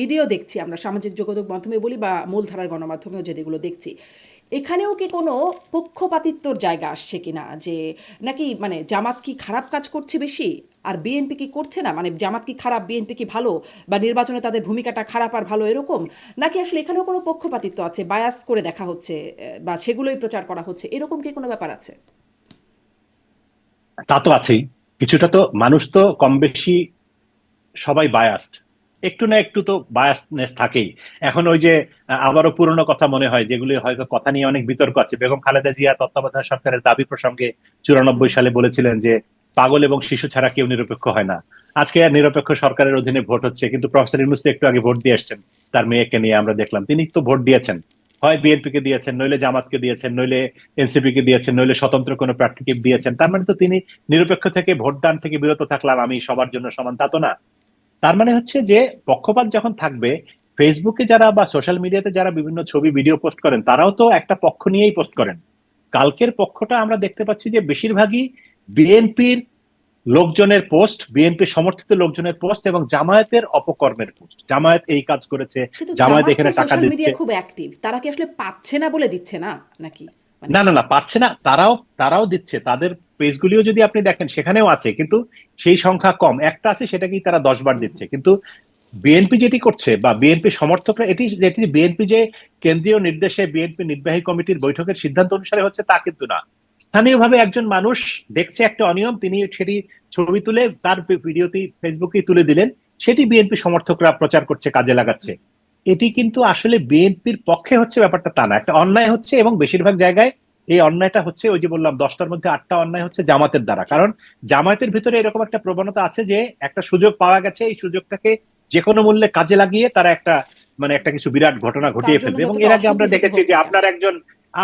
Video দেখছি আমরা সামাজিক যোগাযোগ মাধ্যমে বলি বা মূলধারার গণমাধ্যমেও যেগুলো দেখছি, এখানেও কি কোনো পক্ষপাতিত্বর জায়গা আসছে কিনা? যে নাকি মানে জামাত কি খারাপ কাজ করছে বেশি আর বিএনপি কি করছে না, মানে জামাত কি খারাপ বিএনপি কি ভালো, বা নির্বাচনে তাদের ভূমিকাটা খারাপ আর ভালো এরকম, নাকি আসলে এখানেও কোনো পক্ষপাতিত্ব আছে, বায়াস করে দেখা হচ্ছে বা সেগুলোই প্রচার করা হচ্ছে, এরকম কি কোনো ব্যাপার আছে? তা তো আছেই। কিছুটা তো মানুষ তো কম বেশি সবাই বায়াসড, একটু না একটু তো বায়াসনেস থাকেই। এখন ওই যে আবারও পুরনো কথা মনে হয়, যেগুলি হয়তো কথা নিয়ে অনেক বিতর্ক আছে। বেগম খালেদা জিয়া তত্ত্বাবধায়ক সরকারের দাবি প্রসঙ্গে হুম। 94 সালে বলেছিলেন যে পাগল এবং শিশু ছাড়া কেউ নিরপেক্ষ হয় না। আজকে আর নিরপেক্ষ সরকারের অধীনে ভোট হচ্ছে, কিন্তু প্রফেসর ইউনূস তো একটু আগে ভোট দিয়ে আসছেন তার মেয়েকে নিয়ে, আমরা দেখলাম তিনি তো ভোট দিয়েছেন, হয় বিএনপি কে দিয়েছেন, নইলে জামাতকে দিয়েছেন, নইলে এনসিপি কে দিয়েছেন, নইলে স্বতন্ত্র কোনো প্রার্থীকে দিয়েছেন। তার মানে তো তিনি নিরপেক্ষ থেকে ভোটদান থেকে বিরত থাকলাম, আমি সবার জন্য সমান, তা তো না। তার মানে হচ্ছে যে পক্ষপাত যখন থাকবে, ফেসবুকে যারা বা সোশ্যাল মিডিয়াতে যারা বিভিন্ন ছবি ভিডিও পোস্ট করেন তারাও তো একটা পক্ষ নিয়েই পোস্ট করেন। কালকের পক্ষটা আমরা দেখতে পাচ্ছি যে বেশিরভাগই বিএনপির লোকজনের পোস্ট, বিএনপি সমর্থিত লোকজনের পোস্ট এবং জামায়াতের অপকর্মের পোস্ট। জামায়াত এই কাজ করেছে, কিন্তু জামায়াত জামাত তো এখানে টাকা সোশ্যাল দিচ্ছে। মিডিয়া খুব অ্যাক্টিভ, তারা কি আসলে পাচ্ছে না বলে দিচ্ছে না নাকি? মানে না না না, পাচ্ছে না, তারাও তারাও দিচ্ছে। তাদের পেজগুলিও যদি আপনি দেখেন সেখানেও আছে, কিন্তু সেই সংখ্যা কম। একটা আছে, সেটাকেই তারা 10 বার দিচ্ছে। কিন্তু বিএনপি যেটি করছে বা বিএনপি সমর্থকরা এটি যেটি বিএনপি যে কেন্দ্রীয় নির্দেশে বিএনপি নির্বাহী কমিটির বৈঠকের সিদ্ধান্ত অনুসারে হচ্ছে তা কিন্তু না। স্থানীয়ভাবে একজন মানুষ দেখছে একটা অনিয়ম, তিনি সেটি ছবি তুলে তার ভিডিওটি ফেসবুকে তুলে দিলেন, সেটি বিএনপি সমর্থকরা প্রচার করছে, কাজে লাগাচ্ছে। এটি কিন্তু আসলে বিএনপির পক্ষে হচ্ছে ব্যাপারটা তা না, একটা অন্যায় হচ্ছে। এবং বেশিরভাগ জায়গায় এই অন্যায়টা হচ্ছে, ওই যে বললাম 10টার মধ্যে 8টা অন্যায় হচ্ছে জামাতের দ্বারা। কারণ জামায়াতের ভিতরে এরকম একটা প্রবণতা আছে যে একটা সুযোগ পাওয়া গেছে, এই সুযোগটাকে যে কোনো মূল্যে কাজে লাগিয়ে তারা একটা মানে একটা কিছু বিরাট ঘটনা তার ঘটিয়ে জন্য ফেলবে। এবং যতটা এর আগে আমরা অসুবিধে দেখেছি হোক যে না কেন।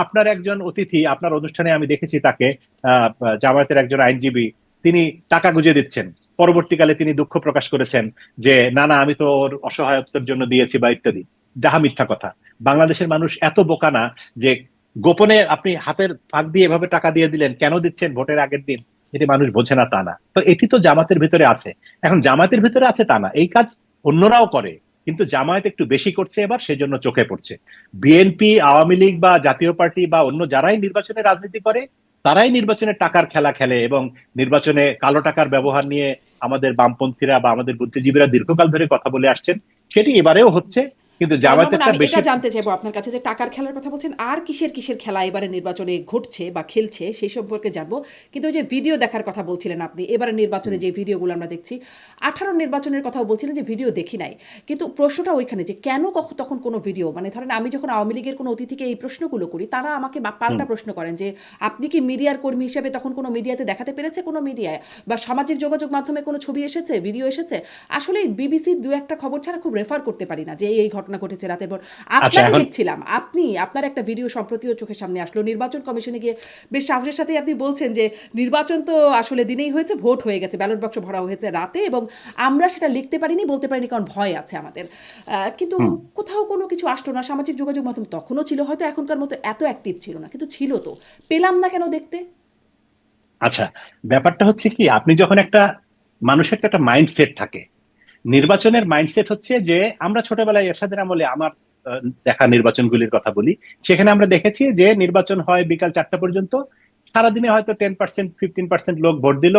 আপনার একজন অতিথি আপনার অনুষ্ঠানে আমি দেখেছি তাকে, আহ জামায়াতের একজন আইনজীবী, তিনি টাকা গুঁজে দিচ্ছেন। পরবর্তীকালে তিনি দুঃখ প্রকাশ করেছেন যে না না, আমি তো ওর অসহায়তার জন্য দিয়েছি বা ইত্যাদি। ডাহা মিথ্যা কথা। বাংলাদেশের মানুষ এত বোকা না যে গোপনে আপনি হাতের ফাঁক দিয়ে এভাবে টাকা দিয়ে দিলেন, কেন দিচ্ছেন ভোটের আগের দিন, এটি মানুষ বোঝে না তা না। তো এটি তো জামাতের ভিতরে আছে। এখন জামায়াতের ভিতরে আছে তা না, এই কাজ অন্যরাও করে, কিন্তু জামায়াত একটু বেশি করছে এবার, সেজন্য চোখে পড়ছে। বিএনপি, আওয়ামী লীগ বা জাতীয় পার্টি বা অন্য যারাই নির্বাচনে রাজনীতি করে, তারাই নির্বাচনে টাকার খেলা খেলে এবং নির্বাচনে কালো টাকার ব্যবহার নিয়ে আমাদের বামপন্থীরা বা আমাদের বুদ্ধিজীবীরা দীর্ঘকাল ধরে কথা বলে আসছেন। সেটি এবারেও হচ্ছে, কিন্তু জালাল মামুন, জামায়াতেরটা আমি এটা বেশি। জানতে চাইবো আপনার কাছে যে টাকার খেলার কথা বলছেন, আর কিসের কিসের খেলা এবারে নির্বাচনে ঘটছে বা খেলছে সেই সম্পর্কে জানবো। কিন্তু ওই যে ভিডিও দেখার কথা বলছিলেন আপনি, এবারে নির্বাচনে যে ভিডিওগুলো আমরা দেখছি, 18 নির্বাচনের কথাও বলছিলেন যে ভিডিও দেখি নাই। কিন্তু প্রশ্নটা ওইখানে যে কেন তখন কোনো ভিডিও, মানে ধরেন আমি যখন আওয়ামী লীগের কোনো অতিথিকে এই প্রশ্নগুলো করি, তারা আমাকে হুম। পাল্টা প্রশ্ন করেন যে আপনি কি মিডিয়ার কর্মী হিসেবে তখন কোনো মিডিয়াতে দেখাতে পেরেছে, কোনো মিডিয়ায় বা সামাজিক যোগাযোগ মাধ্যমে কোনো ছবি এসেছে, ভিডিও এসেছে? আসলে বিবিসির দু একটা খবর ছাড়া খুব রেফার করতে পারি না যে এই ঘটনা ঘটেছে রাতের পর। আচ্ছা, আপনাকে এখন দেখছিলাম, আপনার একটা ভিডিও সম্প্রতিও চোখের সামনে আসলো, নির্বাচন কমিশনে গিয়ে বেশ সাহসের সাথেই আপনি বলছেন যে নির্বাচন তো আসলে দিনেই হয়েছে, ভোট হয়ে গেছে, ব্যালট বাক্স ভরা হয়েছে রাতে, এবং আমরা সেটা লিখতে পারিনি, বলতে পারিনি, কারণ ভয় আছে আমাদের। কিন্তু হুম। কোথাও কোনো কিছু আসলো না। সামাজিক যোগাযোগ মাধ্যম তখনও ছিল, হয়তো এখনকার মতো এত অ্যাক্টিভ ছিল না, কিন্তু ছিল তো। পেলাম না কেন দেখতে? আচ্ছা, ব্যাপারটা হচ্ছে কি, আপনি যখন একটা মানুষের তো একটা মাইন্ডসেট থাকে, নির্বাচনের মাইন্ডসেট হচ্ছে যে আমরা ছোটবেলায় এরশাদের আমলে আমার দেখা নির্বাচনগুলির কথা বলি, সেখানে আমরা দেখেছি যে নির্বাচন হয় বিকাল 4টা পর্যন্ত। সারাদিনে হয়তো 10% 15% লোক ভোট দিল,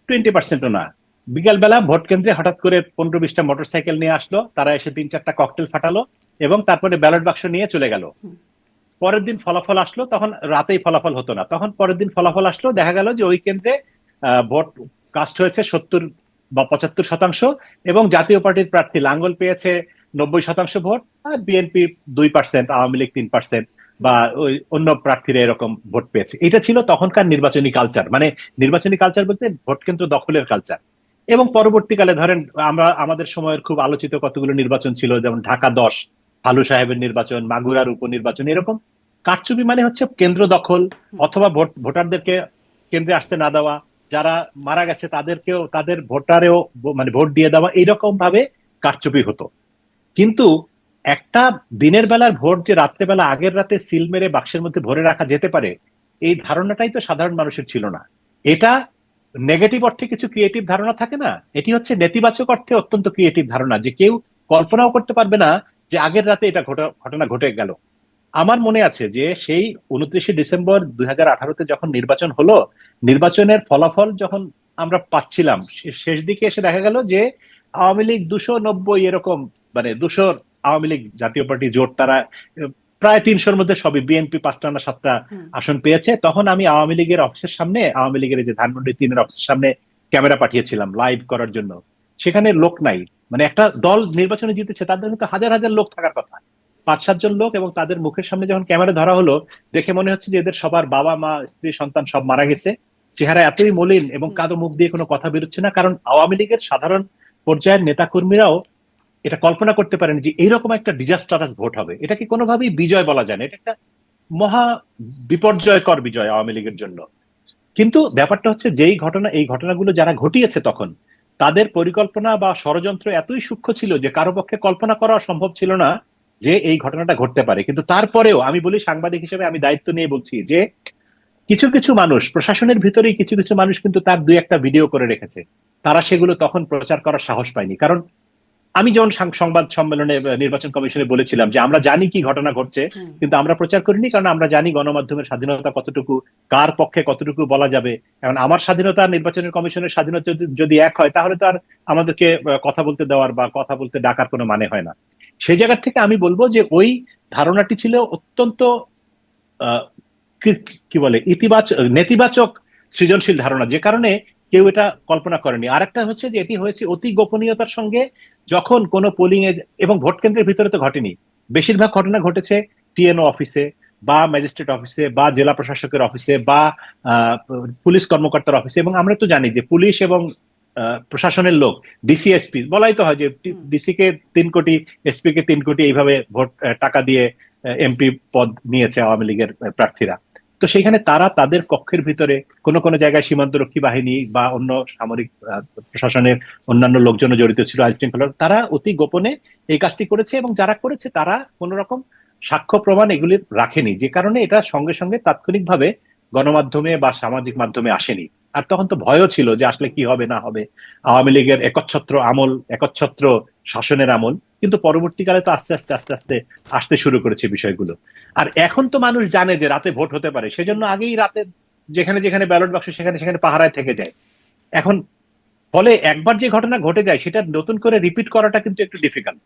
20%ও না। বিকাল বেলা ভোট কেন্দ্রে হঠাৎ করে 15-20টা মোটরসাইকেল নিয়ে আসলো, তারা এসে 3-4টা ককটেল ফাটালো এবং তারপরে ব্যালট বাক্স নিয়ে চলে গেল। পরের দিন ফলাফল আসলো, তখন রাতেই ফলাফল হতো না, তখন পরের দিন ফলাফল আসলো, দেখা গেল যে ওই কেন্দ্রে ভোট কাস্ট হয়েছে 70 বা 75%, এবং জাতীয় পার্টির প্রার্থী লাঙ্গল পেয়েছে 90% ভোট, আর বিএনপি 2%, আওয়ামী লীগ 3%, বা ওই অন্য প্রার্থীরা এরকম ভোট পেয়েছে। এটা ছিল তখনকার নির্বাচনী কালচার, মানে নির্বাচনী কালচার বলতে ভোট কেন্দ্র দখলের কালচার। এবং পরবর্তীকালে ধরেন আমরা আমাদের সময়ের খুব আলোচিত কতগুলো নির্বাচন ছিল, যেমন ঢাকা 10, হালু সাহেবের নির্বাচন, মাগুরার উপনির্বাচন, এরকম কারচুপি মানে হচ্ছে কেন্দ্র দখল, অথবা ভোটারদেরকে কেন্দ্রে আসতে না দেওয়া, যারা মারা গেছে তাদেরকেও তাদের ভোটারেও মানে ভোট দিয়ে দেওয়া, এইরকম ভাবে কারচুপি হতো। কিন্তু একটা দিনের বেলার ভোট যে রাত্রেবেলা আগের রাতে সিল মেরে বাক্সের মধ্যে ভরে রাখা যেতে পারে, এই ধারণাটাই তো সাধারণ মানুষের ছিল না। এটা নেগেটিভ অর্থে কিছু ক্রিয়েটিভ ধারণা থাকে না, এটি হচ্ছে নেতিবাচক অর্থে অত্যন্ত ক্রিয়েটিভ ধারণা যে কেউ কল্পনাও করতে পারবে না যে আগের রাতে এটা ঘটনা ঘটে গেল। আমার মনে আছে যে সেই 29শে ডিসেম্বর 2018-তে যখন নির্বাচন হলো, নির্বাচনের ফলাফল যখন আমরা পাচ্ছিলাম, শেষ দিকে এসে দেখা গেল যে আওয়ামী লীগ 290 এরকম, মানে 200 আওয়ামী লীগ জাতীয় পার্টি জোট তারা প্রায় 300-র মধ্যে সবই, বিএনপি 5টা না 7টা আসন পেয়েছে। তখন আমি আওয়ামী লীগের অফিসের সামনে, আওয়ামী লীগের এই যে ধানমন্ডি 3-এর অফিসের সামনে ক্যামেরা পাঠিয়েছিলাম লাইভ করার জন্য। সেখানে লোক নাই, মানে একটা দল নির্বাচনে জিতেছে, তাদের কিন্তু হাজার হাজার লোক থাকার কথা, 5-7 জন লোক, এবং তাদের মুখের সামনে যখন ক্যামেরা ধরা হলো, দেখে মনে হচ্ছে যে এদের সবার বাবা মা স্ত্রী সন্তান সব মারা গেছে। চেহারা এতই মলিন এবং কারো মুখ দিয়ে কোনো কথা বেরোচ্ছে না, কারণ আওয়ামী লীগের সাধারণ পর্যায়ের নেতা কর্মীরাও এটা কল্পনা করতে পারেন যে এইরকম একটা ডিজাস্টারাস ভোট হবে। এটাকে কোনোভাবেই বিজয় বলা যায় না, এটা একটা মহা বিপর্যয়কর বিজয় আওয়ামী লীগের জন্য। কিন্তু ব্যাপারটা হচ্ছে এই ঘটনাগুলো যারা ঘটিয়েছে তখন, তাদের পরিকল্পনা বা ষড়যন্ত্র এতই সূক্ষ্ম ছিল যে কারো পক্ষে কল্পনা করা সম্ভব ছিল না যে এই ঘটনাটা ঘটতে পারে। কিন্তু তারপরেও আমি বলি, সাংবাদিক হিসেবে আমি দায়িত্ব নিয়ে বলছি যে কিছু কিছু মানুষ, প্রশাসনের ভিতরেই কিছু কিছু মানুষ কিন্তু তার 2-1টা ভিডিও করে রেখেছে, তারা সেগুলো তখন প্রচার করার সাহস পায়নি। কারণ আমি যেমন সংবাদ সম্মেলনে নির্বাচন কমিশনে বলেছিলাম যে আমরা জানি কি ঘটনা ঘটছে, কিন্তু আমরা প্রচার করিনি, কারণ আমরা জানি গণমাধ্যমের স্বাধীনতা কতটুকু, কার পক্ষে কতটুকু বলা যাবে। এখন আমার স্বাধীনতা নির্বাচনের কমিশনের স্বাধীনতা যদি এক হয়, তাহলে তো আর আমাদেরকে কথা বলতে দেওয়ার বা কথা বলতে ডাকার কোনো মানে হয় না। সেই জায়গা থেকে আমি বলবো যে ওই ধারণাটি ছিল অত্যন্ত কি বলে, নেতিবাচক সৃজনশীল ধারণা, যে কারণে কেউ এটা কল্পনা করেনি। আরেকটা হচ্ছে যে এটি হয়েছে অতি গোপনীয়তার সঙ্গে, যখন কোনো পোলিং এবং ভোট কেন্দ্রের ভিতরে তো ঘটেনি, বেশিরভাগ ঘটনা ঘটেছে টিএনও অফিসে বা ম্যাজিস্ট্রেট অফিসে বা জেলা প্রশাসকের অফিসে বা পুলিশ কর্মকর্তার অফিসে। এবং আমরা তো জানি যে পুলিশ এবং প্রশাসনের লোক, ডিসি এসপি বলাই তো হয় যে ডিসি কে 3 কোটি, এসপি কে 3 কোটি, এইভাবে ভোট টাকা দিয়ে এমপি পদ নিয়েছে আওয়ামী লীগের প্রার্থীরা। তো সেখানে তারা তাদের কক্ষের ভিতরে কোনো কোনো জায়গায় সীমান্তরক্ষী বাহিনী বা অন্য সামরিক প্রশাসনের অন্যান্য লোকজন জড়িত ছিল, আইন শৃঙ্খলা, তারা অতি গোপনে এই কাজটি করেছে। এবং যারা করেছে তারা কোন রকম সাক্ষ্য প্রমাণ এগুলি রাখেনি, যে কারণে এটা সঙ্গে সঙ্গে তাৎক্ষণিকভাবে গণমাধ্যমে বা সামাজিক মাধ্যমে আসেনি। আর তখন তো ভয়ও ছিল যে আসলে কি হবে না হবে, আওয়ামী লীগের একচ্ছত্র আমল, একচ্ছত্র শাসনের আমল। কিন্তু পরবর্তীকালে তো আস্তে আস্তে আস্তে আস্তে আসতে শুরু করেছে বিষয়গুলো। আর এখন তো মানুষ জানে যে রাতে ভোট হতে পারে, সেজন্য আগেই রাতে যেখানে যেখানে ব্যালট বাক্স সেখানে সেখানে পাহারায় থেকে যায়। এখন ফলে একবার যে ঘটনা ঘটে যায়, সেটা নতুন করে রিপিট করাটা কিন্তু একটু ডিফিকাল্ট।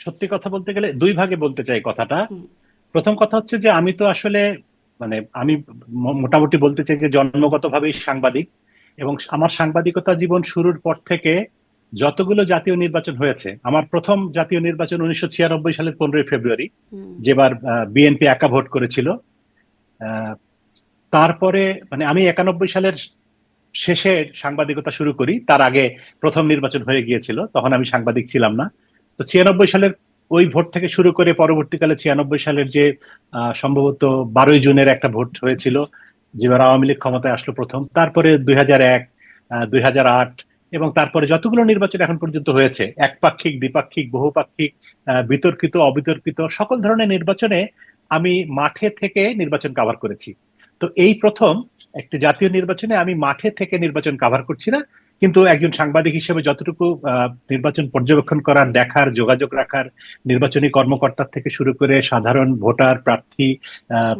সত্যি কথা বলতে গেলে 2 ভাগে বলতে চাই কথাটা। প্রথম কথা হচ্ছে যে আমি তো আসলে, মানে আমি মোটামুটি বলতে চাই যে জন্মগতভাবেই সাংবাদিক, এবং আমার সাংবাদিকতা জীবন শুরুর পর থেকে যতগুলো জাতীয় নির্বাচন হয়েছে, আমার প্রথম জাতীয় নির্বাচন 1996 সালের 15ই ফেব্রুয়ারি, যেবার বিএনপি একা ভোট করেছিল। তারপরে মানে আমি 91 সালের শেষে সাংবাদিকতা শুরু করি, তার আগে প্রথম নির্বাচন হয়ে গিয়েছিল, তখন আমি সাংবাদিক ছিলাম না। তো 96 সালের ওই ভোট থেকে শুরু করে পরবর্তীকালে 96 সালের যে সম্ভবত 12ই জুনের একটা ভোট হয়েছিল, যেবার আওয়ামী লীগ ক্ষমতায় আসলো প্রথম, তারপরে 2001, 2008, এবং তারপরে যতগুলো নির্বাচন এখন পর্যন্ত হয়েছে, একপাক্ষিক, দ্বিপাক্ষিক, বহুপাক্ষিক, বিতর্কিত, অবিতর্কিত, সকল ধরনের নির্বাচনে আমি মাঠে থেকে নির্বাচন কভার করেছি। তো এই প্রথম একটি জাতীয় নির্বাচনে আমি মাঠে থেকে নির্বাচন কভার করছি না, কিন্তু একজন সাংবাদিক হিসেবে যতটুকু নির্বাচন পর্যবেক্ষণ করার, দেখার, যোগাযোগ রাখার, নির্বাচনী কর্মকর্তার থেকে শুরু করে সাধারণ ভোটার, প্রার্থী,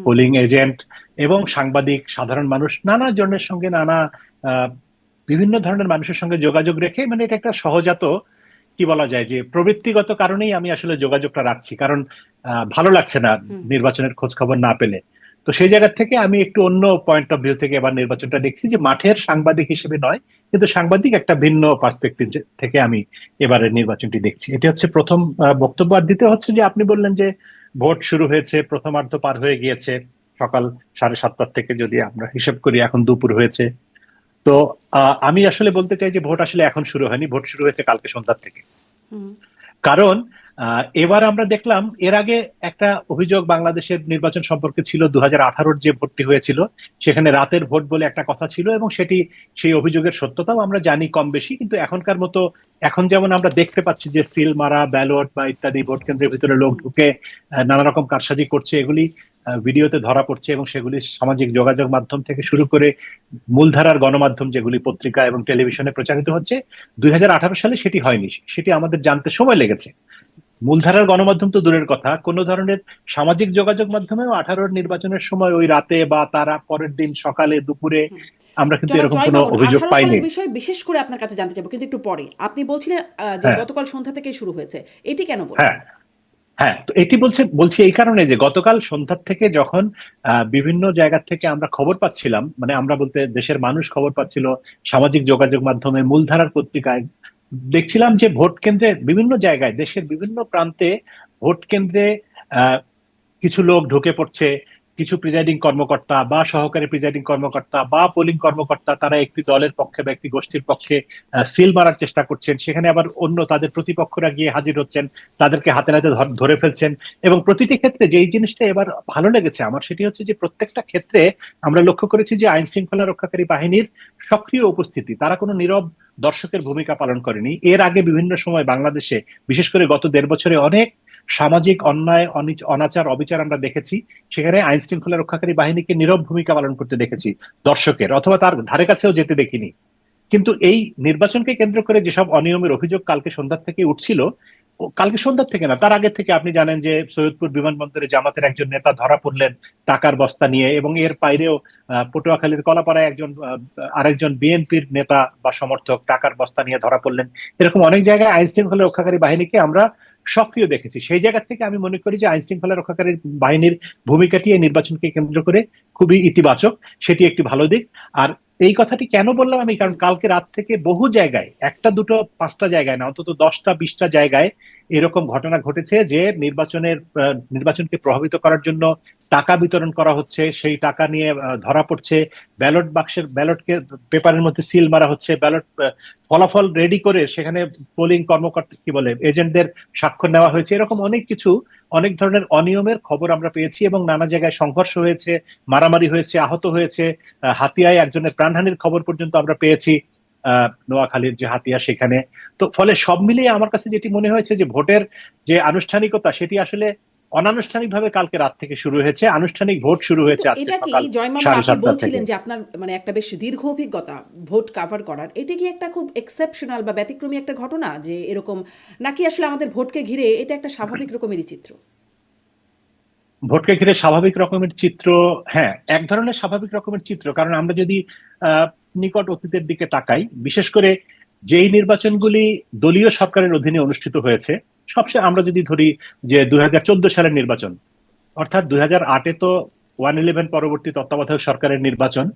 পোলিং এজেন্ট এবং সাংবাদিক, সাধারণ মানুষ, নানা জনের সঙ্গে, বিভিন্ন ধরনের মানুষের সঙ্গে যোগাযোগ রেখে, মানে এটা একটা সহজাত, কি বলা যায়, যে প্রবৃত্তিগত কারণেই আমি আসলে যোগাযোগটা রাখছি, কারণ ভালো লাগছে না নির্বাচনের খোঁজ খবর না পেলে। তো সেই জায়গা থেকে আমি একটু অন্য পয়েন্ট অফ ভিউ থেকে এবার নির্বাচনটা দেখছি, যে মাঠের সাংবাদিক হিসেবে নয়, কিন্তু সাংবাদিক একটা ভিন্ন পার্সপেক্টিভ থেকে আমি এবারের নির্বাচনটি দেখছি। এটি হচ্ছে প্রথম বক্তব্য। আর দ্বিতীয় হচ্ছে যে আপনি বললেন যে ভোট শুরু হয়েছে, প্রথমার্ধ পার হয়ে গিয়েছে, সকাল 7:30 থেকে যদি আমরা হিসেব করি, এখন দুপুর হয়েছে। তো আমি আসলে বলতে চাই যে ভোট আসলে এখন শুরু হয়নি, ভোট শুরু হয়েছে কালকে সন্ধ্যার থেকে। কারণ এবার আমরা দেখলাম, এর আগে একটা অভিযোগ বাংলাদেশের নির্বাচন সম্পর্কে ছিল, 2018-র যে ভোটটি হয়েছিল সেখানে রাতের ভোট বলে একটা কথা ছিল, এবং সেই অভিযোগের সত্যতাও আমরা জানি কম বেশি। কিন্তু এখনকার মতো, এখন যেমন আমরা দেখতে পাচ্ছি যে সিল মারা, ব্যালট বা ইত্যাদি ভোট কেন্দ্রের ভিতরে লোক ঢুকে নানা রকম কারসাজি করছে, এগুলি ভিডিওতে ধরা পড়ছে এবং সেগুলি সামাজিক যোগাযোগ মাধ্যম থেকে শুরু করে মূলধারার গণমাধ্যম যেগুলি পত্রিকা এবং টেলিভিশনে প্রচারিত হচ্ছে, 2018 সালে সেটি হয়নি। সেটি আমাদের জানতে সময় লেগেছে। মূলধারার গণমাধ্যম তো দূরের কথা, কোন ধরনের সামাজিক যোগাযোগ মাধ্যমেও 18 নির্বাচনের সময় ওই রাতে বা তারা পরের দিন সকালে দুপুরে হুম। আমরা কিন্তু জনাব এরকম জয় কোনো মামুন, অভিযোগ 18 পাইনি। সালের বিষয়ে বিশেষ করে আপনার কাছে জানতে চাইবো, কিন্তু একটু পরে। আপনি বলছিলেন যে হ্যাঁ, গতকাল সন্ধ্যা থেকেই শুরু হয়েছে, এটি কেন হ্যাঁ, বললেন? হ্যাঁ, তো এটি বলছি এই কারণে যে গতকাল সন্ধ্যা থেকে যখন বিভিন্ন জায়গা থেকে আমরা খবর পাচ্ছিলাম, মানে আমরা বলতে দেশের মানুষ খবর পাচ্ছিল সামাজিক যোগাযোগ মাধ্যমে, মূলধারার পত্রিকায়, দেখছিলাম যে ভোট কেন্দ্রে বিভিন্ন জায়গায়, দেশের বিভিন্ন প্রান্তে ভোট কেন্দ্রে আহ কিছু লোক ঢুকে পড়ছে, কিছু প্রিজাইডিং কর্মকর্তা বা সহকারী প্রিজাইডিং কর্মকর্তা বা পোলিং কর্মকর্তা, তারা একটি দলের পক্ষে বা একটি গোষ্ঠীর পক্ষে সিল মারার চেষ্টা করছেন। সেখানে আবার অন্য তাদের প্রতিপক্ষরা গিয়ে হাজির হচ্ছেন, তাদেরকে হাতে নাতে ধরে ফেলছেন। এবং প্রতিটি ক্ষেত্রে যেই জিনিসটা এবার ভালো লেগেছে আমার, সেটি হচ্ছে যে প্রত্যেকটা ক্ষেত্রে আমরা লক্ষ্য করেছি যে আইন শৃঙ্খলা রক্ষাকারী বাহিনীর সক্রিয় উপস্থিতি, তারা কোনো নীরব দর্শকের ভূমিকা পালন করেনি। এর আগে বিভিন্ন সময় বাংলাদেশে, বিশেষ করে গত 1.5 বছরে, অনেক সামাজিক অন্যায়, অনাচার, অবিচার আমরা দেখেছি। সেখানে আইন শৃঙ্খলা রক্ষাকারী বাহিনীকে নীরব ভূমিকা পালন করতে দেখেছি, দর্শকের অথবা তার ধারে কাছেও যেতে দেখিনি। কিন্তু এই নির্বাচনকে কেন্দ্র করে যেসব অনিয়মের অভিযোগ কালকে সন্ধ্যা থেকে উঠছিল, কালকে সন্ধ্যা থেকে না, তার আগে থেকে আপনি জানেন যে সৈয়দপুর বিমানবন্দরে জামাতের একজন নেতা ধরা পড়লেন টাকার বস্তা নিয়ে, এবং এর বাইরেও পটুয়াখালীর কলাপাড়ায় আরেকজন বিএনপির নেতা বা সমর্থক টাকার বস্তা নিয়ে ধরা পড়লেন। এরকম অনেক জায়গায় আইন শৃঙ্খলা রক্ষাকারী বাহিনীকে আমরা সক্রিয় দেখেছি। সেই জায়গা থেকে আমি মনে করি যে আইন শৃঙ্খলা রক্ষাকারী বাহিনীর ভূমিকাটি এই নির্বাচনকে কেন্দ্র করে খুবই ইতিবাচক, সেটি একটি ভালো দিক। আর এই কথাটি কেন বললাম আমি, কারণ কালকে রাত থেকে বহু জায়গায়, একটা দুটো পাঁচটা জায়গায় না, অন্তত 10টা 20টা জায়গায় এরকম ঘটনা ঘটেছে যে নির্বাচনকে প্রভাবিত করার জন্য টাকা বিতরণ করা হচ্ছে, সেই টাকা নিয়ে ধরা পড়ছে, ব্যালটকে পেপারের মধ্যে সিল মারা হচ্ছে, ফলাফল রেডি করে সেখানে পোলিং কর্মকর্তা, কি বলে, এজেন্টদের স্বাক্ষর নেওয়া হয়েছে। এরকম অনেক কিছু, অনেক ধরনের অনিয়মের খবর আমরা পেয়েছি এবং নানা জায়গায় সংঘর্ষ হয়েছে, মারামারি হয়েছে, আহত হয়েছে। হাতিয়ায় একজনের প্রাণহানির খবর পর্যন্ত আমরা পেয়েছি, নোয়াখালীর যে হাতিয়া সেখানে। তো ফলে সব মিলিয়ে আমার কাছে যেটি মনে হয়েছে যে ভোটের যে আনুষ্ঠানিকতা, সেটি আসলে অনানুষ্ঠানিকভাবে কালকে রাত থেকে শুরু হয়েছে, আনুষ্ঠানিক ভোট শুরু কিন্তু হয়েছে আজকে এটা কি সকাল জয় মামুন, সাড়ে আপনি সাতটা থেকে। বলছিলেন যে আপনার মানে একটা বেশ দীর্ঘ অভিজ্ঞতা ভোট কাভার করার, এটা কি একটা খুব এক্সেপশনাল বা ব্যতিক্রমী একটা ঘটনা যে এরকম, নাকি আসলে আমাদের ভোটকে ঘিরে এটা একটা স্বাভাবিক রকমেরই চিত্র? ভোটকে ঘিরে স্বাভাবিক রকমের চিত্র, হ্যাঁ, এক ধরনের স্বাভাবিক রকমের চিত্র। কারণ আমরা যদি আহ নিকট অতীতের দিকে তাকাই, বিশেষ করে যেই নির্বাচনগুলি দলীয় সরকারের অধীনে অনুষ্ঠিত হয়েছে, সবচেয়ে আমরা যদি ধরি যে 2014 সালের নির্বাচন, অর্থাৎ 2008-এ তো 111 পরবর্তী তত্ত্বাবধায়ক সরকারের নির্বাচন,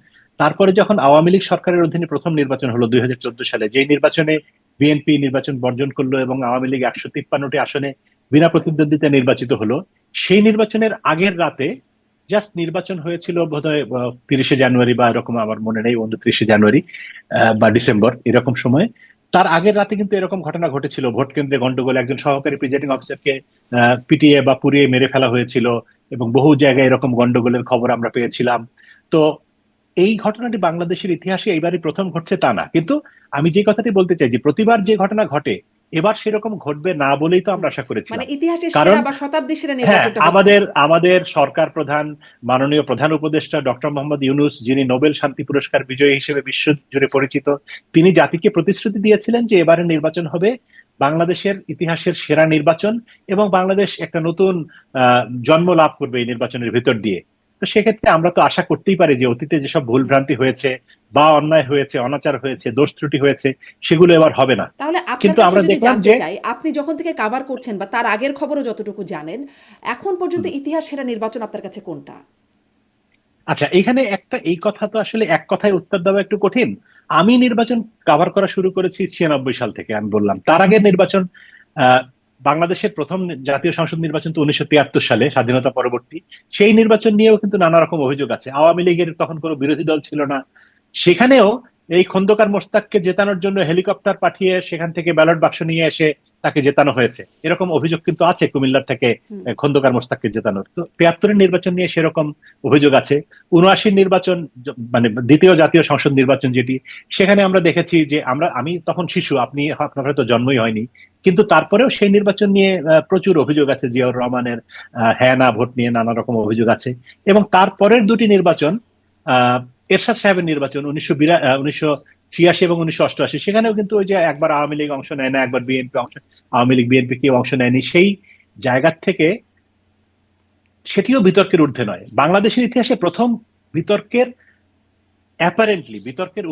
তারপরে যখন আওয়ামী লীগ সরকারের অধীনে প্রথম নির্বাচন হলো 2014 সালে, যেই নির্বাচনে বিএনপি নির্বাচন বর্জন করলো এবং আওয়ামী লীগ 153টি আসনে বিনা প্রতিদ্বন্দ্বিতা নির্বাচিত হলো, সেই নির্বাচনের আগের রাতে জাস্ট নির্বাচন হয়েছিল বোধহয় 30শে জানুয়ারি বা এরকম, আমার মনে নেই, 29শে জানুয়ারি বা ডিসেম্বর এরকম সময়। তার আগের রাতে কিন্তু এরকম ঘটনা ঘটেছিল, ভোট কেন্দ্রে গন্ডগোল, একজন সহকারী প্রিজাইডিং অফিসারকে পিটিয়ে বা পুড়িয়ে মেরে ফেলা হয়েছিল, এবং বহু জায়গায় এরকম গন্ডগোলের খবর আমরা পেয়েছিলাম। তো এই ঘটনাটি বাংলাদেশের ইতিহাসে এইবারই প্রথম ঘটছে তা না, কিন্তু আমি যে কথাটি বলতে চাই যে প্রতিবার যে ঘটনা ঘটে, এবার সেরকম ঘটবে না বলেই তো আমরা আশা মানে করেছিলাম। ইতিহাসের কারণ সেরা বা শতাব্দীর সেরা হ্যাঁ, নির্বাচনটা হচ্ছে আমাদের না। আমাদের সরকার প্রধান, মাননীয় প্রধান উপদেষ্টা ডক্টর মোহাম্মদ ইউনূস, যিনি নোবেল শান্তি পুরস্কার বিজয়ী হিসেবে বিশ্ব জুড়ে পরিচিত, তিনি জাতিকে প্রতিশ্রুতি দিয়েছিলেন যে এবারের নির্বাচন হবে বাংলাদেশের ইতিহাসের সেরা নির্বাচন, এবং বাংলাদেশ একটা নতুন জন্ম লাভ করবে এই নির্বাচনের ভিতর দিয়ে। তো সেক্ষেত্রে আমরা তো আশা করতেই পারি যে অতীতে যেসব ভুলভ্রান্তি হয়েছে বা অন্যায় হয়েছে, অনাচার হয়েছে, দোষ ত্রুটি হয়েছে, সেগুলো এবার হবে না। তাহলে আপনার কিন্তু কাছে আমরা যদি দেখলাম জানতে যে চাই, আপনি যখন থেকে কাভার করছেন বা তার আগের খবরও যতটুকু জানেন, এখন পর্যন্ত ইতিহাস সেরা নির্বাচন আপনার কাছে কোনটা? আচ্ছা, এখানে একটা, এই কথা তো আসলে এক কথায় উত্তর দেওয়া একটু কঠিন। আমি নির্বাচন কভার করা শুরু করেছি 96 সাল থেকে, আমি বললাম। তার আগের নির্বাচন, আহ, বাংলাদেশের প্রথম জাতীয় সংসদ নির্বাচন তো 1973 সালে, স্বাধীনতা পরবর্তী। সেই নির্বাচন নিয়েও কিন্তু নানা রকম অভিযোগ আছে। আওয়ামী লীগের তখন কোনো বিরোধী দল ছিল না, সেখানেও এই খন্দকার মোশতাককে জেতানোর জন্য হেলিকপ্টার পাঠিয়ে সেখান থেকে ব্যালট বাক্স নিয়ে এসে তাকে জেতানো হয়েছে, এরকম অভিযোগ কিন্তু আছে কুমিল্লা থেকে খন্দকার মোশতাককে জেতানোর। তো ৭৩-এর নির্বাচন নিয়ে সেরকম অভিযোগ আছে। ৭৯-র নির্বাচন মানে দ্বিতীয় জাতীয় সংসদ নির্বাচন যেটি, সেখানে আমরা দেখেছি যে আমি তখন শিশু, আপনার হয়তো জন্মই হয়নি, কিন্তু তারপরেও সেই নির্বাচন নিয়ে প্রচুর অভিযোগ আছে। জিয়াউর রহমানের হ্যাঁ না ভোট নিয়ে নানা রকম অভিযোগ আছে। এবং তারপরের দুটি নির্বাচন, এরশাদ সাহেবের নির্বাচন ১৯৮৬ এবং ১৯৮৮, সেখানেও কিন্তু ওই যে একবার আওয়ামী লীগ অংশ নেয় না, একবার বিএনপি আওয়ামী লীগ বিএনপি কেউ অংশ নেয়নি, সেই জায়গা থেকে সেটিও বিতর্কের ঊর্ধ্বে নয়। বাংলাদেশের ইতিহাসে প্রথম বিতর্কের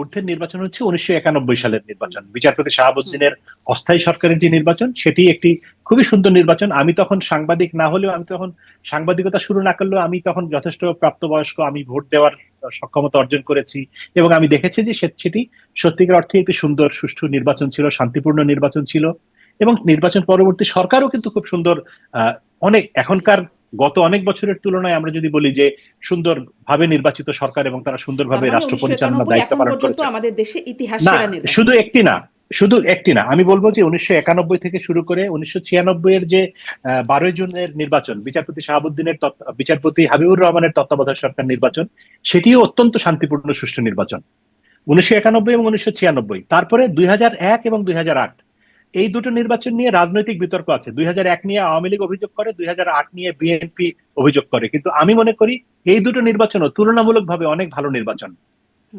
ঊর্ধ্বের নির্বাচন হচ্ছে ১৯৯১ সালের নির্বাচন, বিচারপতি শাহাবুদ্দিনের অস্থায়ী সরকারের যে নির্বাচন, সেটি একটি খুবই সুন্দর নির্বাচন। আমি তখন সাংবাদিক না হলেও, আমি তখন সাংবাদিকতা শুরু না করলেও, আমি তখন যথেষ্ট প্রাপ্তবয়স্ক, আমি ভোট দেওয়ার সক্ষমতা অর্জন করেছি এবং আমি দেখেছি যে সেটি সত্যিকার অর্থে একটি সুন্দর সুষ্ঠু নির্বাচন ছিল, শান্তিপূর্ণ নির্বাচন ছিল। এবং নির্বাচন পরবর্তী সরকারও কিন্তু খুব সুন্দর, অনেক এখনকার গত অনেক বছরের তুলনায় আমরা যদি বলি যে সুন্দরভাবে নির্বাচিত সরকার এবং তারা সুন্দরভাবে রাষ্ট্র পরিচালনার দায়িত্ব পালন করেছে। আমাদের দেশে ইতিহাস না, সেরা নির্বাচন শুধু একটি না, আমি বলবো যে ১৯৯১ থেকে শুরু করে ১৯৯৬ এর যে ১২ জুনের নির্বাচন, বিচারপতি হাবিবুর রহমানের তত্ত্বাবধায়ক সরকার নির্বাচন, সেটিও অত্যন্ত শান্তিপূর্ণ সুষ্ঠু নির্বাচন। ১৯৯১ এবং ১৯৯৬, তারপরে ২০০১ এবং ২০০৮, এই দুটো নির্বাচন নিয়ে রাজনৈতিক বিতর্ক আছে। ২০০১ নিয়ে আওয়ামী লীগ অভিযোগ করে, ২০০৮ নিয়ে বিএনপি অভিযোগ করে, কিন্তু আমি মনে করি এই দুটো নির্বাচনও তুলনামূলকভাবে অনেক ভালো নির্বাচন।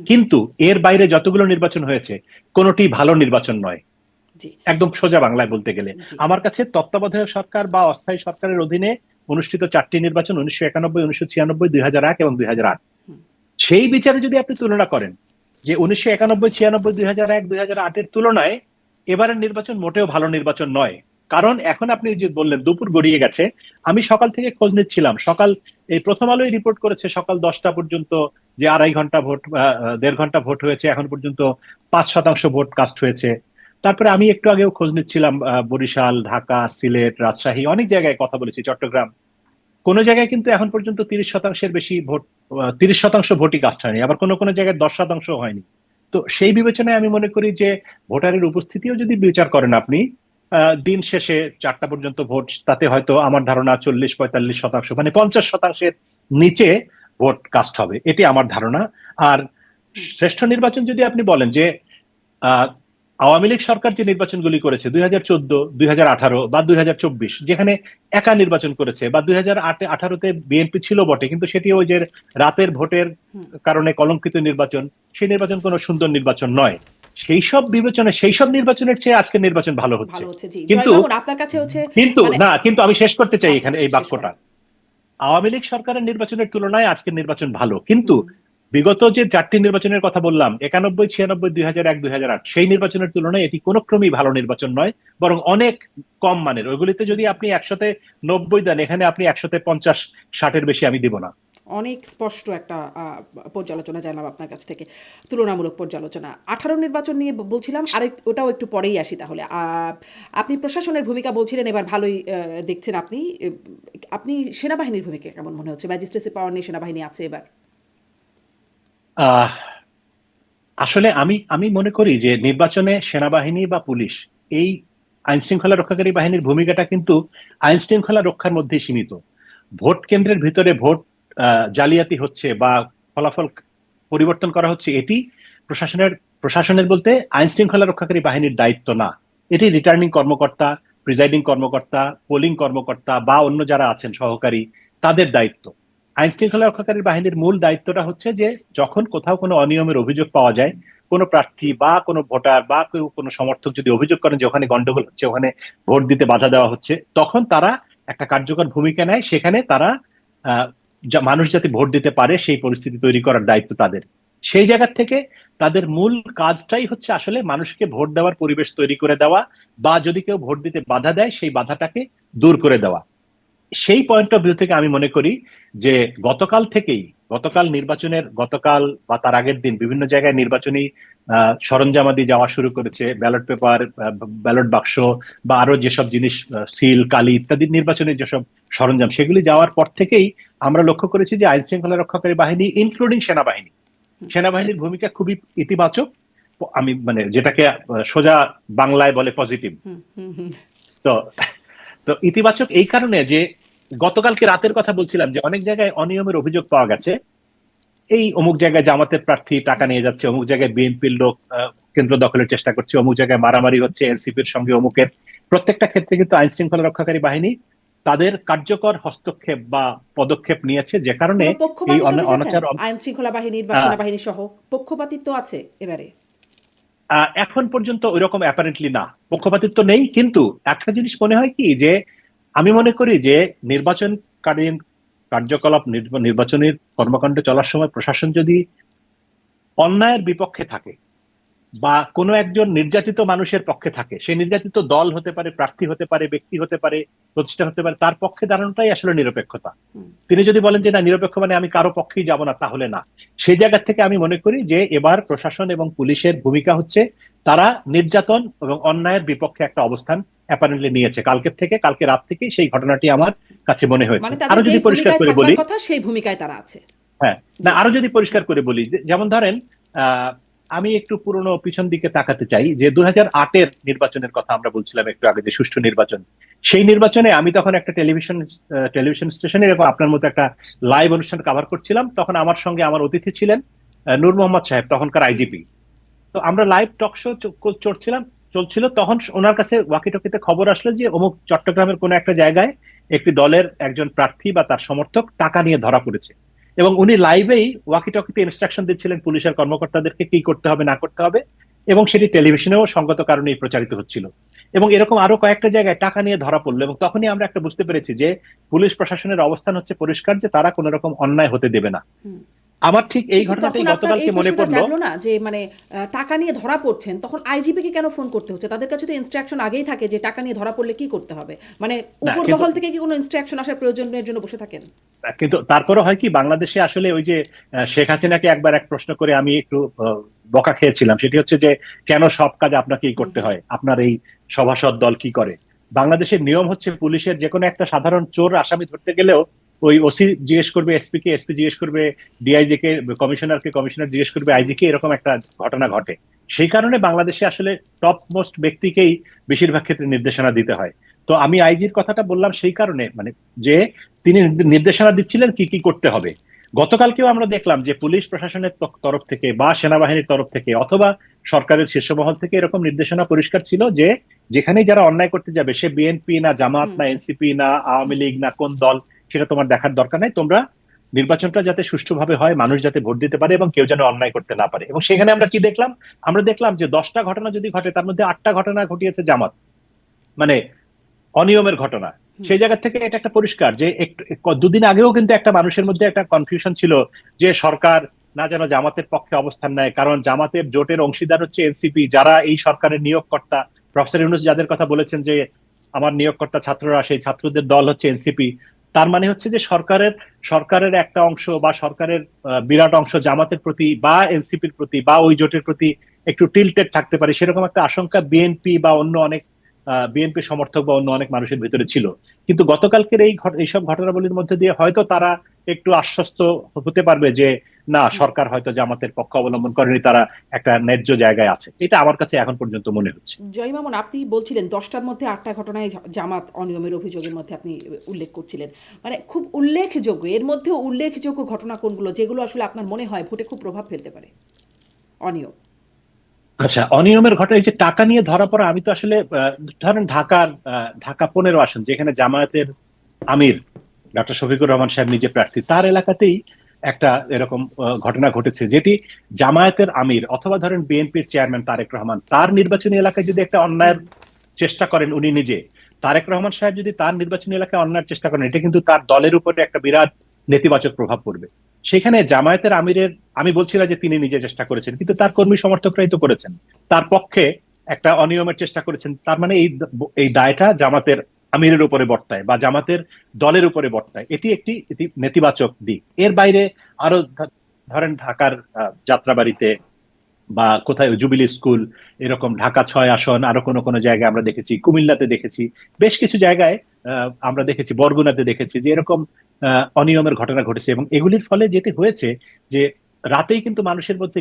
কিন্তু এর বাইরে যতগুলো নির্বাচন হয়েছে কোনোটি ভালো নির্বাচন নয়, একদম সোজা বাংলায় বলতে গেলে। আমার কাছে তত্ত্বাবধায়ক সরকার বা অস্থায়ী সরকারের অধীনে অনুষ্ঠিত ৪টি নির্বাচন ১৯৯১, ১৯৯৬, ২০০১ এবং ২০০৮, সেই বিচারে যদি আপনি তুলনা করেন যে ১৯৯১, ৯৬, ২০০১, ২০০৮ তুলনায় এবারের নির্বাচন মোটেও ভালো নির্বাচন নয়। কারণ এখন আপনি যে বললেন দুপুর গড়িয়ে গেছে, আমি সকাল থেকে খোঁজ নিচ্ছিলাম, এই প্রথম আলোই রিপোর্ট করেছে সকাল ১০টা পর্যন্ত যে ২.৫ ঘন্টা ভোট, ১.৫ ঘন্টা ভোট হয়েছে, এখন পর্যন্ত ৫% ভোট কাস্ট হয়েছে। তারপরে আমি একটু আগেও খোঁজ নিচ্ছিলাম, বরিশাল, ঢাকা, সিলেট, রাজশাহী, অনেক জায়গায় কথা বলেছি, চট্টগ্রাম, কোন জায়গায় কিন্তু এখন পর্যন্ত ৩০%-এর বেশি ভোট, ৩০% ভোটই কাস্ট হয়নি, আবার কোন কোন জায়গায় ১০% হয়নি। তো সেই বিবেচনায় আমি মনে করি যে ভোটারের উপস্থিতিও যদি বিচার করেন আপনি, দিন শেষে ৪টা পর্যন্ত ভোট, তাতে হয়তো আমার ধারণা ৪০-৪৫%, মানে ৫০%-এর নিচে ভোট কাস্ট হবে, এটি আমার ধারণা। আর শ্রেষ্ঠ নির্বাচন যদি আপনি বলেন যে আওয়ামী লীগ সরকার যে নির্বাচনগুলি করেছে ২০১৪, ২০১৮ বা ২০২৪, যেখানে একা নির্বাচন করেছে, বা ২০১৮-তে বিএনপি ছিল বটে, কিন্তু সেটি ওই যে রাতের ভোটের কারণে কলঙ্কিত নির্বাচন, সেই নির্বাচন কোনো সুন্দর নির্বাচন নয়। সেই সব নির্বাচনের চেয়ে আজকের নির্বাচন ভালো হচ্ছে। কিন্তু আমি শেষ করতে চাই এখানে এই বাক্যটা, আওয়ামী লীগ সরকারের নির্বাচনের তুলনায় আজকের নির্বাচন ভালো, কিন্তু বিগত যে ৪টি নির্বাচনের কথা বললাম, ৯১, ৯৬, ২০০১, ২০০৮, সেই নির্বাচনের তুলনায় এটি কোনো ক্রমেই ভালো নির্বাচন নয়, বরং অনেক কম মানের। ওইগুলিতে যদি আপনি ১০০-৯০ দেন, এখানে আপনি ১৫০-৬০-এর বেশি আমি দিব না। অনেক স্পষ্ট একটা পর্যালোচনা জানলাম আপনার কাছ থেকে, তুলনামূলক পর্যালোচনা। ১৮ নির্বাচন নিয়ে বলছিলাম, ওটাও একটু পরেই আসি তাহলে। আপনি প্রশাসনের ভূমিকা বলছিলেন, এবার ভালোই দেখছেন আপনি সেনাবাহিনীর ভূমিকা কেমন মনে হচ্ছে? ম্যাজিস্ট্রেসি পাওয়ার নিয়ে সেনাবাহিনী আছে এবার। আসলে আমি মনে করি যে নির্বাচনে সেনাবাহিনী বা পুলিশ, এই আইন শৃঙ্খলা রক্ষাকারী বাহিনীর ভূমিকাটা কিন্তু আইন শৃঙ্খলা রক্ষার মধ্যে সীমিত। ভোট কেন্দ্রের ভিতরে ভোট জালিয়াতি হচ্ছে বা ফলাফল পরিবর্তন করা হচ্ছে, এটি প্রশাসনের বলতে আইন শৃঙ্খলা রক্ষাকারী বাহিনীর দায়িত্ব না। এটি রিটার্নিং কর্মকর্তা, প্রিজাইডিং কর্মকর্তা, পোলিং কর্মকর্তা বা অন্য যারা আছেন সহকারী, তাদের দায়িত্ব। আইন শৃঙ্খলা রক্ষাকারী বাহিনীর মূল দায়িত্বটা হচ্ছে যে যখন কোথাও কোনো অনিয়মের অভিযোগ পাওয়া যায়, কোনো প্রার্থী বা কোনো ভোটার বা কোনো সমর্থক যদি অভিযোগ করেন যে ওখানে গন্ডগোল হচ্ছে, ওখানে ভোট দিতে বাধা দেওয়া হচ্ছে, তখন তারা একটা কার্যকর ভূমিকা নেয়। সেখানে তারা মানুষ যাতে ভোট দিতে পারে সেই পরিস্থিতি তৈরি করার দায়িত্ব তাদের। সেই জায়গা থেকে তাদের মূল কাজটাই হচ্ছে আসলে মানুষকে ভোট দেওয়ার পরিবেশ তৈরি করে দেওয়া, বা যদি কেউ ভোট দিতে বাধা দেয় সেই বাধাটাকে দূর করে দেওয়া। সেই পয়েন্ট অফ ভিউ থেকে আমি মনে করি যে গতকাল নির্বাচনের গতকাল বা তার আগের দিন বিভিন্ন জায়গায় নির্বাচনী সরঞ্জামাদি যাওয়া শুরু করেছে, ব্যালট পেপার, ব্যালট বাক্স বা আরো যেসব জিনিস, সিল, কালি ইত্যাদি নির্বাচনের যেসব সরঞ্জাম, সেগুলি যাওয়ার পর থেকেই আমরা লক্ষ্য করেছি যে আইন শৃঙ্খলা রক্ষাকারী বাহিনী ইনক্লুডিং সেনাবাহিনীর ভূমিকা খুবই ইতিবাচক। আমি মানে যেটাকে সোজা বাংলায় বলে পজিটিভ। তো তো ইতিবাচক এই কারণে যে গতকালকে রাতের কথা বলছিলাম যে অনেক জায়গায় অনিয়মের অভিযোগ পাওয়া গেছে। এই অমুক জায়গায় জামাতের প্রার্থী টাকা নিয়ে যাচ্ছে, অমুক জায়গায় বিএনপির লোক কেন্দ্র দখলের চেষ্টা করছে, অমুক জায়গায় মারামারি হচ্ছে এনসিপির সঙ্গে অমুকের। প্রত্যেকটা ক্ষেত্রে কিন্তু আইন শৃঙ্খলা রক্ষাকারী বাহিনী তাদের কার্যকর হস্তক্ষেপ বা পদক্ষেপ নিয়েছে, যে কারণে কোনো এই পক্ষপাতিত্ব দেখেছেন অনাচার আইন শৃঙ্খলা বাহিনীর বা আহ, সেনাবাহিনী সহ? পক্ষপাতিত্ব আছে এবারে? এখন পর্যন্ত ওইরকম অ্যাপারেন্টলি না, পক্ষপাতিত্ব নেই। কিন্তু একটা জিনিস মনে হয় কি, যে আমি মনে করি যে নির্বাচনকালীন কার্যকলাপ, নির্বাচনের কর্মকাণ্ড চলার সময় প্রশাসন যদি অন্যায়ের বিপক্ষে থাকে বা কোনো একজন নির্যাতিত মানুষের পক্ষে থাকে, সেই নির্যাতিত দল হতে পারে, প্রার্থী হতে পারে, ব্যক্তি হতে পারে, প্রতিষ্ঠান হতে পারে, তার পক্ষে দাঁড়ানোটাই আসলে নিরপেক্ষতা। হুম। তিনি যদি বলেন যে না নিরপেক্ষ মানে আমি কারো পক্ষেই যাব না, তাহলে না। সেই জায়গা থেকে আমি মনে করি যে এবার প্রশাসন এবং পুলিশের ভূমিকা হচ্ছে তারা নির্যাতন এবং অন্যায়ের বিপক্ষে একটা অবস্থান অ্যাপারেন্টলি নিয়েছে কালকে রাত থেকে সেই ঘটনাটি আমার কাছে মনে হয়েছে। মানে আরো তাদের যদি যেই পরিষ্কার ভূমিকায় করে থাকবার বলি, কথা সেই ভূমিকায় তারা আছে। হ্যাঁ, না জি। আরো যদি পরিষ্কার করে বলি, যেমন ধরেন আহ আমি একটু পুরনো পিছন দিকে তাকাতে চাই, যে 2008-এর নির্বাচনের কথা আমরা বলছিলাম একটু আগে, যে সুষ্ঠু নির্বাচন। সেই নির্বাচনে আমি তখন একটা টেলিভিশন স্টেশনে এরকম আপনার মতো একটা লাইভ অনুষ্ঠান কভার করছিলাম। তখন আমার সঙ্গে আমার অতিথি ছিলেন নূর মোহাম্মদ সাহেব, তখনকার আইজিপি। তো আমরা লাইভ টক শো চলছিল, তখন ওনার কাছে ওয়াকি টকিতে খবর আসলো যে অমুক চট্টগ্রামের কোনো একটা জায়গায় একটি দলের একজন প্রার্থী বা তার সমর্থক টাকা নিয়ে ধরা পড়েছে। এবং উনি লাইভেই ওয়াকি টকিতে ইনস্ট্রাকশন দিচ্ছিলেন পুলিশের কর্মকর্তাদেরকে কি করতে হবে না করতে হবে, এবং সেটি টেলিভিশনেও সঙ্গত কারণেই প্রচারিত হচ্ছিল। এবং এরকম আরো কয়েকটা জায়গায় টাকা নিয়ে ধরা পড়লো, এবং তখনই আমরা একটা বুঝতে পেরেছি যে পুলিশ প্রশাসনের অবস্থান হচ্ছে পরিষ্কার, যে তারা কোনো রকম অন্যায় হতে দেবে না। হুম। আমার ঠিক এই কিন্তু তখন ঘটনাটাই আপনার এই গতকালকে মনে প্রশ্নটা পড়লো। জাগলো না যে মানে টাকা নিয়ে ধরা পড়ছেন, তখন আইজিপিকে কেন ফোন করতে হচ্ছে? তাদের কাছে তো ইনস্ট্রাকশন আগেই থাকে যে টাকা নিয়ে ধরা পড়লে কি করতে হবে। মানে না উপর কিন্তু মহল থেকে কি কোনো ইনস্ট্রাকশন আসার প্রয়োজনের জন্য বসে থাকেন? কিন্তু তারপরে হয় কি, বাংলাদেশে আসলে ওই যে শেখ হাসিনাকে একবার এক প্রশ্ন করে আমি একটু বকা খেয়েছিলাম, সেটি হচ্ছে যে কেন সব কাজ আপনাকেই হুম, করতে হুম। হয়, আপনার এই সভাসদ দল কি করে? বাংলাদেশের নিয়ম হচ্ছে পুলিশের যে কোনো একটা সাধারণ চোর আসামি ধরতে গেলেও ওই ওসি জিজ্ঞেস করবে এসপি কে, এসপি জিজ্ঞেস করবে ডিআইজি কে, কমিশনারকে, কমিশনার জিজ্ঞেস করবে আইজি কে, এরকম একটা ঘটনা ঘটে। সেই কারণে বাংলাদেশে আসলে টপ মোস্ট ব্যক্তিকেই বেশিরভাগ ক্ষেত্রে নির্দেশনা দিতে হয়। তো আমি আইজির কথাটা বললাম সেই কারণে, মানে যে তিনি নির্দেশনা দিচ্ছিলেন কি কি করতে হবে। গতকালকেও আমরা দেখলাম যে পুলিশ প্রশাসনের তরফ থেকে বা সেনাবাহিনীর তরফ থেকে অথবা সরকারের শীর্ষ মহল থেকে এরকম নির্দেশনা পরিষ্কার ছিল যে যেখানেই যারা অন্যায় করতে যাবে, সে বিএনপি না, জামাত হুম, না, এনসিপি না, আওয়ামী লীগ না, কোন দল, সেটা তোমার দেখার দরকার নাই। তোমরা নির্বাচনটা যাতে সুষ্ঠুভাবে হয়, মানুষ যাতে ভোট দিতে পারে এবং কেউ যেন অন্যায় করতে না পারে। এবং সেখানে আমরা কি দেখলাম? আমরা দেখলাম যে 10টা ঘটনা যদি ঘটে, তার মধ্যে 8টা ঘটনা ঘটিয়েছে জামাত, মানে অনিয়মের ঘটনা। হুম। সেই জায়গা থেকে এটা একটা পরিষ্কার যে দুদিন আগেও কিন্তু একটা মানুষের মধ্যে একটা কনফিউশন ছিল যে সরকার না যেন জামাতের পক্ষে অবস্থান নেয়, কারণ জামাতের জোটের অংশীদার হচ্ছে এনসিপি, যারা এই সরকারের নিয়োগকর্তা। প্রফেসর ইউনূস যাদের কথা বলেছেন যে আমার নিয়োগকর্তা ছাত্ররা, সেই ছাত্রদের দল হচ্ছে এনসিপি। তার মানে হচ্ছে যে সরকারের একটা অংশ বা সরকারের বিরাট অংশ জামাতের প্রতি বা এনসিপির প্রতি বা ওই জোটের প্রতি একটু টিল্টেড থাকতে পারে, সেরকম একটা আশঙ্কা বিএনপি বা অন্য অনেক বিএনপি সমর্থক বা অন্য অনেক মানুষের ভিতরে ছিল। কিন্তু গতকালকের এইসব ঘটনাবলীর মধ্যে দিয়ে হয়তো তারা একটু আশ্বস্ত হতে পারবে যে না, সরকার হয়তো জামাতের পক্ষ অবলম্বন করেনি, তারা একটা ন্যায্য জায়গায় আছে। এটা আমার কাছে এখন পর্যন্ত মনে হচ্ছে। জয় মামুন, আপনি বলছিলেন 10টার মধ্যে 8টা ঘটনায় জামাত অনিয়মের অভিযোগের মধ্যে আপনি উল্লেখ করছিলেন। মানে খুব উল্লেখযোগ্য, এর মধ্যেও উল্লেখযোগ্য ঘটনা কোনগুলো যেগুলো আসলে আপনার মনে হয় ভোটে খুব প্রভাব ফেলতে পারে? অনিয়ম। আচ্ছা, অনিয়মের ঘটনা, এই যে টাকা নিয়ে ধরা পড়া, আমি তো আসলে ধরেন ঢাকা 15 আসন, যেখানে জামায়াতের আমির ডক্টর শফিকুর রহমান সাহেব নিজে প্রার্থী, তার এলাকাতেই একটা এরকম ঘটনা ঘটেছে, যেটি জামায়াতের আমির অথবা ধরেন বিএনপির চেয়ারম্যান তারেক রহমান, তার নির্বাচনী এলাকায় যদি একটা হুম। অন্যায়ের চেষ্টা করেন উনি নিজে, তারেক রহমান সাহেব যদি তার নির্বাচনী এলাকায় অন্যায়ের চেষ্টা করেন, এটা কিন্তু তার দলের উপরে একটা বিরাট নেতিবাচক প্রভাব পড়বে। সেখানে জামায়াতের আমিরের, আমি বলছি না যে তিনি নিজে চেষ্টা করেছেন, কিন্তু তার কর্মী সমর্থকরাই তো করেছেন, তার পক্ষে একটা অনিয়মের চেষ্টা করেছেন। তার মানে এই দায়টা জামাতের আমিরের উপরে বর্তায় বা জামাতের দলের উপরে বর্তায়। এটি নেতিবাচক দিক। এর বাইরে আরো ধরেন ঢাকার যাত্রাবাড়িতে বা কোথায় জুবিলি স্কুল, এরকম ঢাকা 6 আসন, আরো কোনো কোনো জায়গায় আমরা দেখেছি, কুমিল্লাতে দেখেছি, বেশ কিছু জায়গায় আমরা দেখেছি, বরগুনাতে দেখেছি যে এরকম অনিয়মের ঘটনা ঘটেছে। এবং এগুলির ফলে যেটি হয়েছে যে রাতেই কিন্তু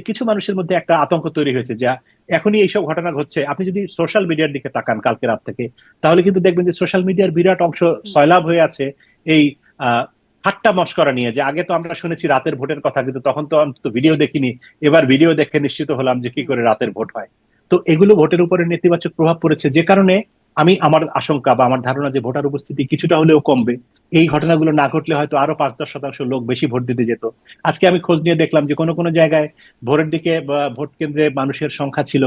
কিছু মানুষের মধ্যে একটা আতঙ্ক তৈরি হয়েছে, যা এখনই এইসব ঘটনা ঘটছে। আপনি যদি সোশ্যাল মিডিয়ার দিকে তাকান কালকে রাত থেকে, তাহলে কিন্তু দেখবেন যে সোশ্যাল মিডিয়ার বিরাট অংশ সয়লাব হয়ে আছে এই আহ ঠাট্টা মশকরা নিয়ে। যে আগে তো আমরা শুনেছি রাতের ভোটের কথা, কিন্তু তখন তো অন্তত ভিডিও দেখিনি, এবার ভিডিও দেখে নিশ্চিত হলাম যে কি করে রাতের ভোট হয়। তো এগুলো ভোটের উপরে নেতিবাচক প্রভাব পড়েছে, যে কারণে আমার আশঙ্কা বা আমার ধারণা যে ভোটার উপস্থিতি কিছুটা হলেও কমবে। এই ঘটনাগুলো না ঘটলে হয়তো আরো 5-10% লোক বেশি ভোট দিতে যেত। আজকে আমি খোঁজ নিয়ে দেখলাম যে কোনো কোনো জায়গায় ভোরের দিকে বা ভোট কেন্দ্রে মানুষের সংখ্যা ছিল